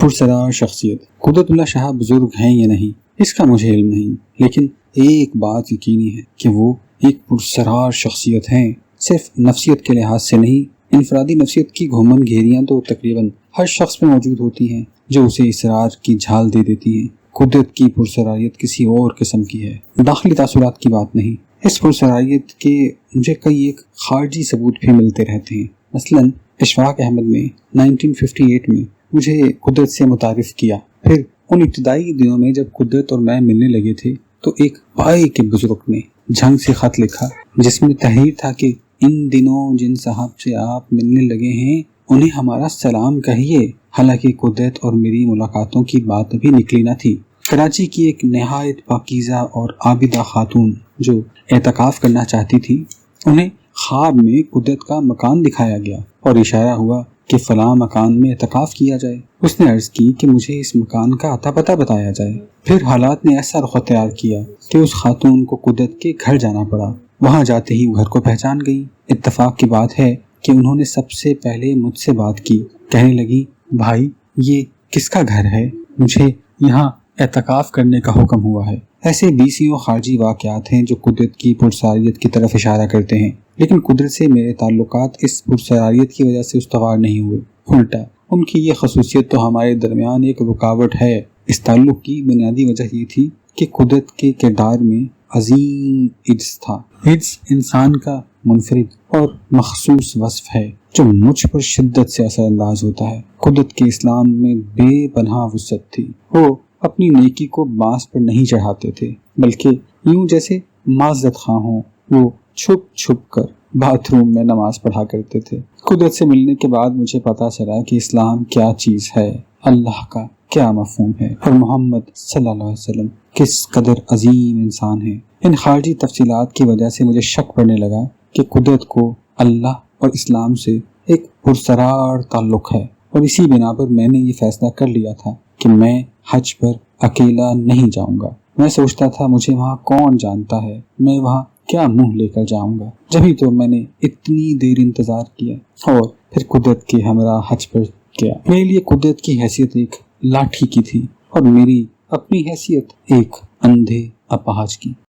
پرسرار شخصیت قدرت اللہ شاہ بزرگ ہیں یا نہیں اس کا مجھے علم نہیں، لیکن ایک بات یقینی ہے کہ وہ ایک پرسرار شخصیت ہیں، صرف نفسیت کے لحاظ سے نہیں۔ انفرادی نفسیت کی گھومن گھیریاں تو تقریباً ہر شخص میں موجود ہوتی ہیں جو اسے اسرار کی جھال دے دیتی ہیں۔ قدرت کی پرسراریت کسی اور قسم کی ہے، داخلی تاثرات کی بات نہیں۔ اس پرسراریت کے مجھے کئی ایک خارجی ثبوت بھی ملتے رہتے ہیں۔ مثلاً اشفاق احمد نے 1958 میں مجھے قدرت سے متعارف کیا۔ پھر ان ابتدائی دنوں میں جب قدرت اور میں ملنے لگے تھے تو ایک پائے کے بزرگ نے جھنگ سے خط لکھا جس میں تحریر تھا کہ ان دنوں جن صاحب سے آپ ملنے لگے ہیں انہیں ہمارا سلام کہیے۔ حالانکہ قدرت اور میری ملاقاتوں کی بات ابھی نکلی نہ تھی۔ کراچی کی ایک نہایت پاکیزہ اور عابدہ خاتون جو اعتکاف کرنا چاہتی تھی، انہیں خواب میں قدرت کا مکان دکھایا گیا اور اشارہ ہوا کہ فلاں مکان میں اعتکاف کیا جائے۔ اس نے عرض کی کہ مجھے اس مکان کا اتا پتہ بتایا جائے۔ پھر حالات نے ایسا رخ اختیار کیا کہ اس خاتون کو قدرت کے گھر جانا پڑا۔ وہاں جاتے ہی گھر کو پہچان گئی۔ اتفاق کی بات ہے کہ انہوں نے سب سے پہلے مجھ سے بات کی۔ کہنے لگی، بھائی یہ کس کا گھر ہے؟ مجھے یہاں اعتکاف کرنے کا حکم ہوا ہے۔ ایسے بیسیوں خارجی واقعات ہیں جو قدرت کی پرسراریت کی طرف اشارہ کرتے ہیں، لیکن قدرت سے میرے تعلقات اس پرسراریت کی وجہ سے استوار نہیں ہوئے۔ الٹا ان کی یہ خصوصیت تو ہمارے درمیان ایک رکاوٹ ہے۔ اس تعلق کی بنیادی وجہ یہ تھی کہ قدرت کے کردار میں عظیم عجز تھا۔ عجز انسان کا منفرد اور مخصوص وصف ہے جو مجھ پر شدت سے اثر انداز ہوتا ہے۔ قدرت کے اسلام میں بے پناہ وسعت تھی۔ وہ اپنی نیکی کو بانس پر نہیں چڑھاتے تھے، بلکہ یوں جیسے معذرت خواہ ہوں وہ چھپ چھپ کر باتھ روم میں نماز پڑھا کرتے تھے۔ قدرت سے ملنے کے بعد مجھے پتا چلا کہ اسلام کیا چیز ہے، اللہ کا کیا مفہوم ہے اور محمد صلی اللہ علیہ وسلم کس قدر عظیم انسان ہیں۔ ان خارجی تفصیلات کی وجہ سے مجھے شک پڑنے لگا کہ قدرت کو اللہ اور اسلام سے ایک پرسرار تعلق ہے، اور اسی بنا پر میں نے یہ فیصلہ کر لیا تھا کہ میں حج پر اکیلا نہیں جاؤں گا۔ میں سوچتا تھا مجھے وہاں کون جانتا ہے، میں وہاں کیا منہ لے کر جاؤں گا۔ جبھی تو میں نے اتنی دیر انتظار کیا اور پھر قدرت کے ہمراہ حج پر گیا۔ میرے لیے قدرت کی حیثیت ایک لاٹھی کی تھی اور میری اپنی حیثیت ایک اندھے اپاہج کی۔